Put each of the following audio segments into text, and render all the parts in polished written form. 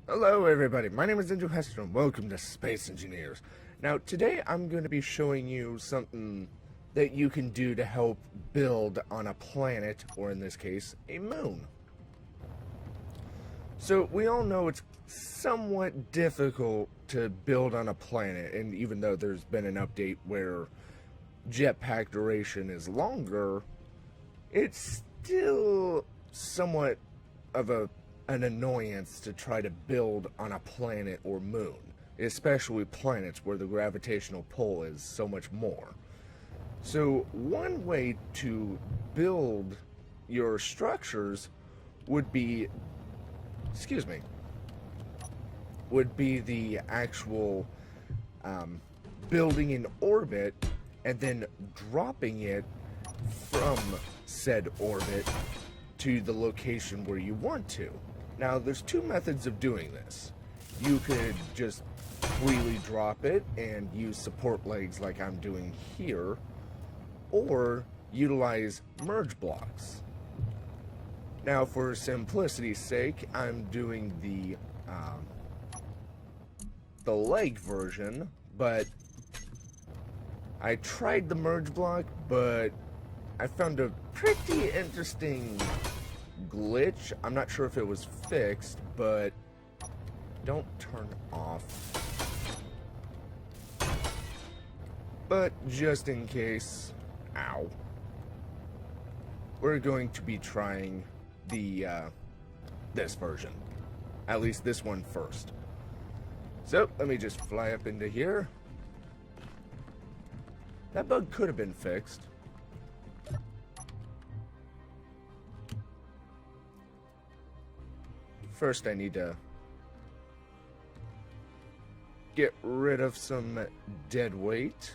Hello everybody, my name is Andrew Hester and welcome to Space Engineers. Now today I'm going to be showing you something that you can do to help build on a planet, or in this case, a moon. So we all know it's somewhat difficult to build on a planet, and even though there's been an update where jetpack duration is longer, it's still somewhat of an annoyance to try to build on a planet or moon, especially planets where the gravitational pull is so much more. So one way to build your structures would be, would be the actual building in orbit and then dropping it from said orbit to the location where you want to. Now, there's two methods of doing this. You could just freely drop it and use support legs like I'm doing here, or utilize merge blocks. Now, for simplicity's sake, I'm doing the leg version, but I tried the merge block, but I found a pretty interesting glitch. I'm not sure if it was fixed, but don't turn off. But just in case, ow, we're going to be trying the this version, at least this one first. So let me just fly up into here. That bug could have been fixed. First, I need to get rid of some dead weight.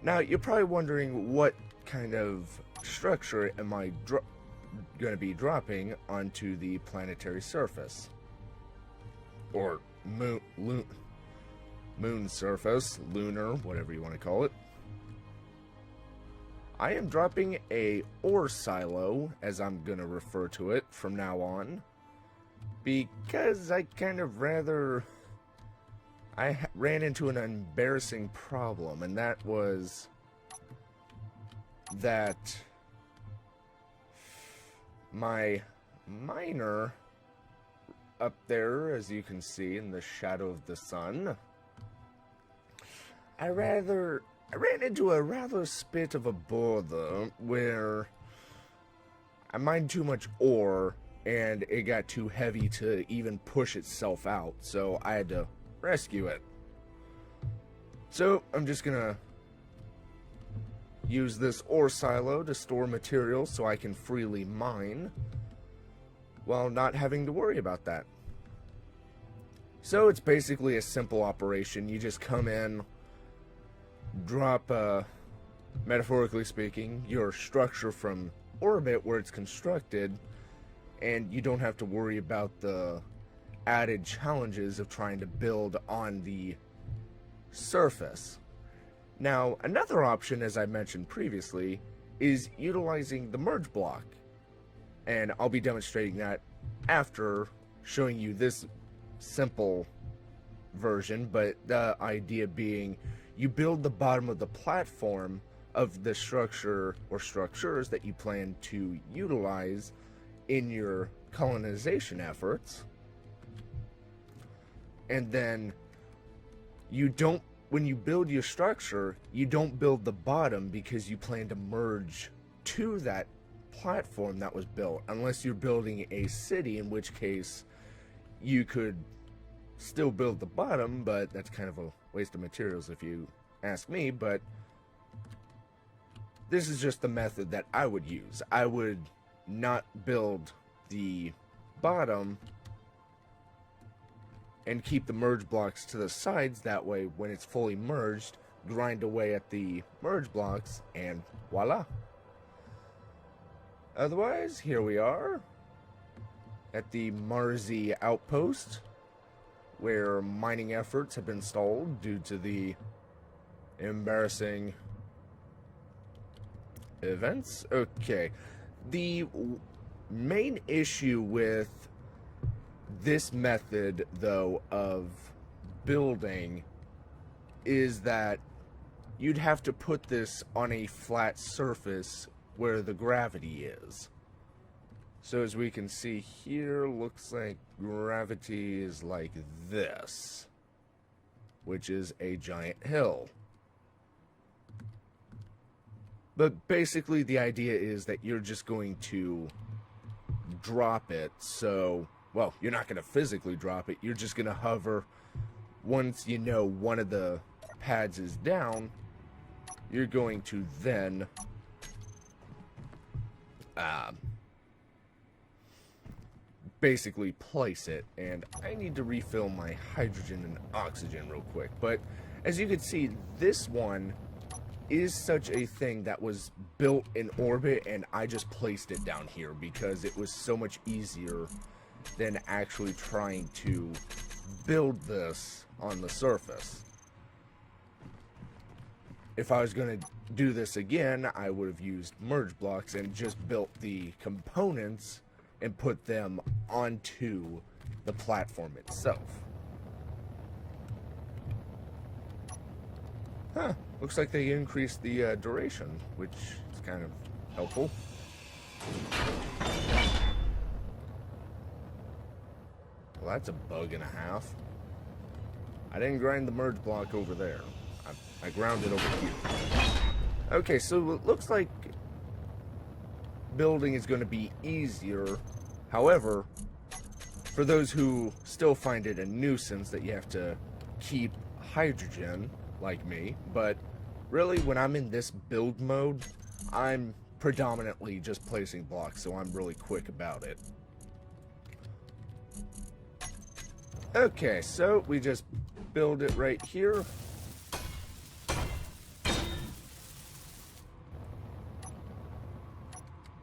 Now, you're probably wondering what kind of structure am I going to be dropping onto the planetary surface, or moon surface, lunar, whatever you want to call it. I am dropping a ore silo, as I'm going to refer to it from now on, because I ran into an embarrassing problem, and that was that my miner up there, as you can see in the shadow of the sun, I ran into a rather spit of a bother where I mined too much ore and it got too heavy to even push itself out, so I had to rescue it. So I'm just gonna use this ore silo to store materials so I can freely mine while not having to worry about that. So it's basically a simple operation. You just come in, drop, metaphorically speaking, your structure from orbit where it's constructed, and you don't have to worry about the added challenges of trying to build on the surface. Now, another option, as I mentioned previously, is utilizing the merge block, and I'll be demonstrating that after showing you this simple version, but the idea being you build the bottom of the platform of the structure or structures that you plan to utilize in your colonization efforts, and then when you build your structure, you don't build the bottom because you plan to merge to that platform that was built, unless you're building a city, in which case you could still build the bottom, but that's kind of a waste of materials if you ask me. But this is just the method that I would use. I would not build the bottom and keep the merge blocks to the sides. That way, when it's fully merged, grind away at the merge blocks, and voila. Otherwise, here we are at the Marzi outpost, where mining efforts have been stalled due to the embarrassing events. Okay, the main issue with this method, though, of building is that you'd have to put this on a flat surface where the gravity is. So as we can see here, looks like gravity is like this, which is a giant hill. But basically the idea is that you're just going to drop it. So, well, you're not going to physically drop it. You're just going to hover. Once you know one of the pads is down, you're going to then basically place it. And I need to refill my hydrogen and oxygen real quick. But as you can see, this one is such a thing that was built in orbit, and I just placed it down here because it was so much easier than actually trying to build this on the surface. If I was going to do this again, I would have used merge blocks and just built the components and put them onto the platform itself. Huh, looks like they increased the duration, which is kind of helpful. Well, that's a bug and a half. I didn't grind the merge block over there. I ground it over here. Okay, so it looks like building is going to be easier. However, for those who still find it a nuisance that you have to keep hydrogen, like me, but really when I'm in this build mode, I'm predominantly just placing blocks, so I'm really quick about it. Okay, so we just build it right here.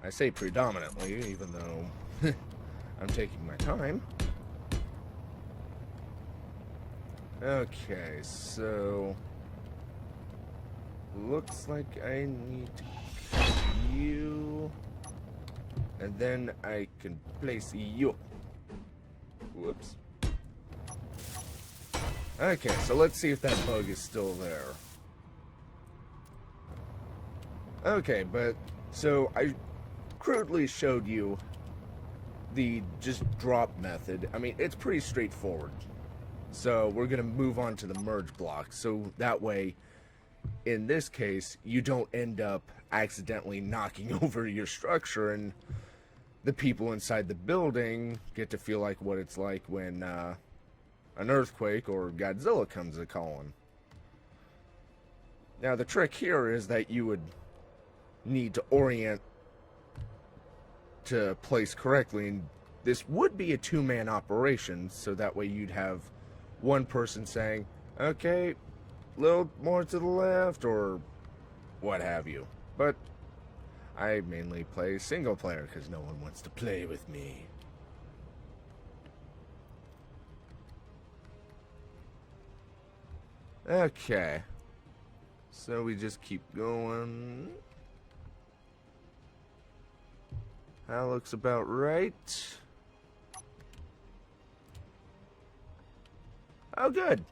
I say predominantly, even though I'm taking my time. Okay, so looks like I need to cut you, and then I can place you. Whoops. Okay, so let's see if that bug is still there. Okay, but so I crudely showed you the just drop method. I mean, it's pretty straightforward. So we're going to move on to the merge block. So that way, in this case, you don't end up accidentally knocking over your structure, and the people inside the building get to feel like what it's like when an earthquake or Godzilla comes a-calling. Now, the trick here is that you would need to orient to place correctly, and this would be a two-man operation, so that way you'd have one person saying, okay, a little more to the left, or what have you. But I mainly play single player because no one wants to play with me. Okay, so we just keep going. That looks about right. Oh, good.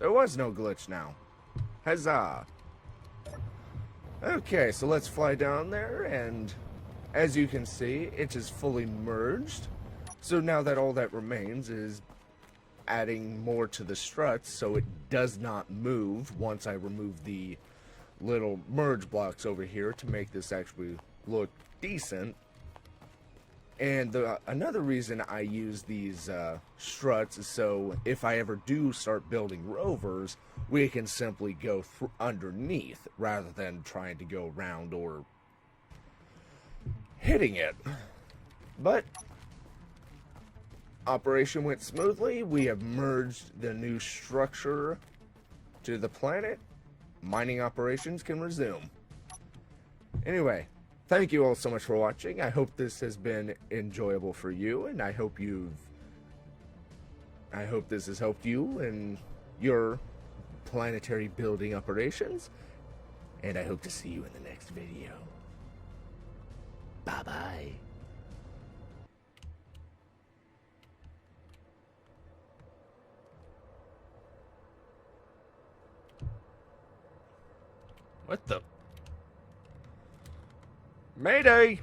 There was no glitch now. Huzzah. Okay, so let's fly down there, and as you can see, it is fully merged. So now that all that remains is adding more to the struts so it does not move once I remove the little merge blocks over here to make this actually look decent. And another reason I use these struts is so if I ever do start building rovers, we can simply go underneath rather than trying to go around or hitting it. But operation went smoothly. We have merged the new structure to the planet. Mining operations can resume. Anyway, thank you all so much for watching. I hope this has been enjoyable for you, and I hope this has helped you in your planetary building operations. And I hope to see you in the next video. Bye-bye. What the? Mayday!